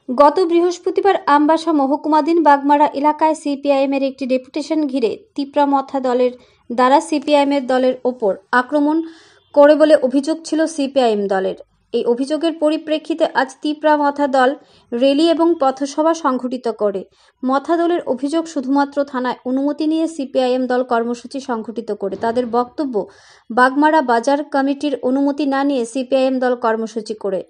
গত বৃহস্পতিবার আমবাসা মহকুমাধীন বাগমারা এলাকায় সিপিআইএমের একটি ডেপুটেশন ঘিরে তিপ্রামথা দলের দ্বারা সিপিআইএমের দলের ওপর আক্রমণ করে বলে অভিযোগ ছিল সিপিআইএম দলের। এই অভিযোগের পরিপ্রেক্ষিতে আজ তিপ্রামথা দল র্যালি এবং পথসভা সংঘটিত করে। মথা দলের অভিযোগ শুধুমাত্র থানায় অনুমতি নিয়ে সিপিআইএম দল কর্মসূচি সংঘটিত করে। তাদের বক্তব্য, বাগমারা বাজার কমিটির অনুমতি না নিয়ে সিপিআইএম দল কর্মসূচি করে।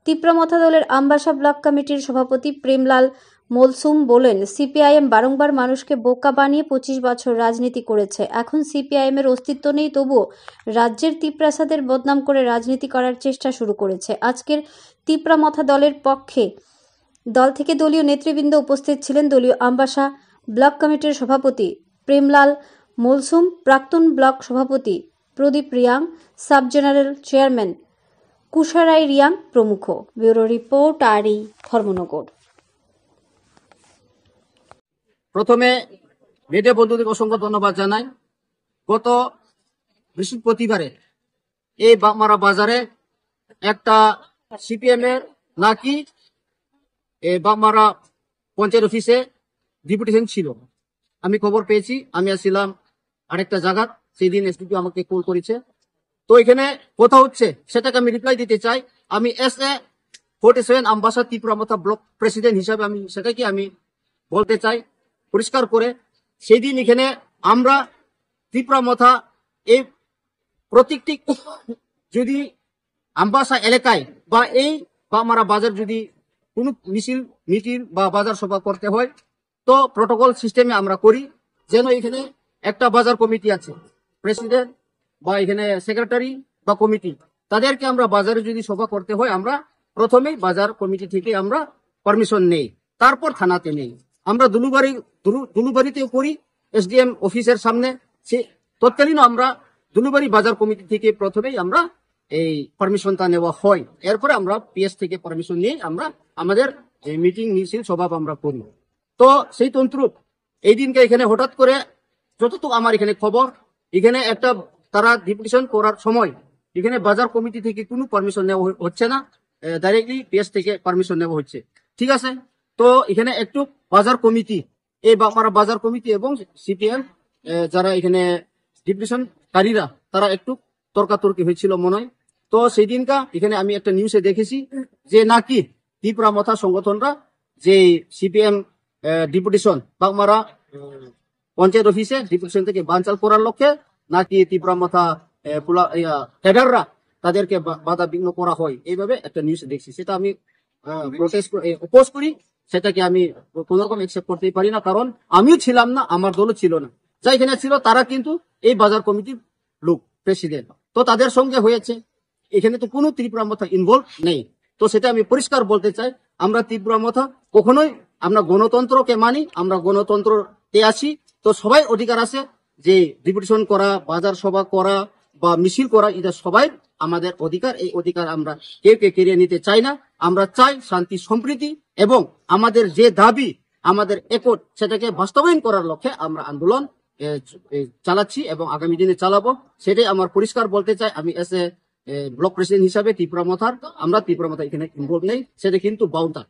তিপ্রামথা দলের আমবাসা ব্লক কমিটির সভাপতি প্রেমলাল মলসুম বলেন, সিপিআইএম বারংবার মানুষকে বোকা বানিয়ে 25 বছর রাজনীতি করেছে। এখন সিপিআইএম এর অস্তিত্ব নেই, তবুও রাজ্যের তিপ্রাসাদের বদনাম করে রাজনীতি করার চেষ্টা শুরু করেছে। আজকের তিপ্রামথা দলের পক্ষে দল থেকে দলীয় নেতৃবৃন্দ উপস্থিত ছিলেন। দলীয় আমবাসা ব্লক কমিটির সভাপতি প্রেমলাল মলসুম, প্রাক্তন ব্লক সভাপতি Pradip Riang, sub general chairman Kusharai Riang প্রমুখ। ব্যুরো রিপোর্ট আরই ধর্মনগর। প্রথমে মিডিয়া বন্ধুদের অসংখ্য ধন্যবাদ জানাই। গত বৃহস্পতিবারে এই বাগমারা বাজারে একটা সিপিএম এর নাকি বাগমারা পঞ্চায়েত অফিসে ডেপুটেশন ছিল। আমি খবর পেয়েছি, আমি আসছিলাম আরেকটা জায়গা, সেই দিন এসডিপি আমাকে কল করেছে। তো এখানে কথা হচ্ছে, সেটাকে আমি রিপ্লাই দিতে চাই। আমি SA-47 Ambassa Tipra Motha block president হিসাবে আমি সেটাকে আমি বলতে চাই পরিষ্কার করে। সেই দিন এখানে আমরা তিপ্রামথা এই প্রত্যেকটি যদি আমবাসা এলাকায় বা এই বাগমারা বাজার যদি কোনো মিছিল মিটিং বা বাজার সভা করতে হয়, তো প্রটোকল সিস্টেমে আমরা করি। যেন এখানে একটা বাজার কমিটি আছে, প্রেসিডেন্ট বা এখানে সেক্রেটারি বা কমিটি, তাদেরকে আমরা বাজারে যদি সভা করতে হয় আমরা প্রথমেই বাজার কমিটি থেকে আমরা পারমিশন নেই, তারপর থানাতে নেই। আমরা দুলুবাড়িতেও করি, SDM অফিসের সামনে। সে তৎকালীন আমরা দুলুবাড়ি বাজার কমিটি থেকে প্রথমেই আমরা এই পারমিশনটা নেওয়া হয়, এরপরে আমরা PS থেকে পারমিশন নিয়ে আমরা আমাদের মিটিং মিছিল সভা আমরা করি। তো সেই তন্ত্র এই দিনকে এখানে হঠাৎ করে যতটুকু আমার এখানে খবর, এখানে একটা তারা ডেপুটেশন করার সময় এখানে বাজার কমিটি থেকে কোনো পারমিশন নেওয়া হচ্ছে না, ডাইরেক্টলি PS থেকে পারমিশন নেওয়া হচ্ছে। ঠিক আছে, তো এখানে একটু বাজার কমিটি, এই বাগমারা বাজার কমিটি এবং সিপিএম যারা এখানে ডেপুটেশনকারীরা, তারা একটু তর্কাতর্কি হয়েছিল মনে হয়। তো সেই দিনকা এখানে আমি একটা নিউজে দেখেছি যে নাকি তিপ্রামথা সংগঠনরা যে সিপিএম ডেপুটেশন বাগমারা পঞ্চায়েত অফিসে ডেপুটেশন থেকে বানচাল করার লক্ষ্যে নাকি তিপ্রামথা ক্যাডাররা তাদেরকে বাধা বিঘ্ন করা হয়, এইভাবে একটা নিউজ দেখছি। সেটা আমি অপোজ করি, সেটাকে আমি কোন রকম একসেপ্ট করতেই পারি না, কারণ আমিও ছিলাম না, আমার দলও ছিল না। যা এখানে ছিল তারা কিন্তু এই বাজার কমিটির লোক, প্রেসিডেন্ট, তো তাদের সঙ্গে হয়েছে। এখানে তো কোনো তিপ্রামথা ইনভলভ নেই। তো সেটা আমি পরিষ্কার বলতে চাই, আমরা তিপ্রামথা কখনোই আমরা গণতন্ত্রকে মানি, আমরা গণতন্ত্রতে আছি। তো সবাই অধিকার আছে যে ডেপুটেশন করা, বাজার সভা করা বা মিছিল করা, এটা সবাই আমাদের অধিকার। এই অধিকার আমরা কেউ কেড়ে নিতে চাই না। আমরা চাই শান্তি সম্প্রীতি এবং আমাদের যে দাবি, আমাদের একট, সেটাকে বাস্তবায়ন করার লক্ষ্যে আমরা আন্দোলন চালাচ্ছি এবং আগামী দিনে চালাবো। সেটাই আমার পরিষ্কার বলতে চাই। আমি ব্লক প্রেসিডেন্ট হিসাবে তিপ্রামথার, আমরা তিপ্রামথা এখানে ইনভলভ নেই, সেটা কিন্তু বাউন্ডার।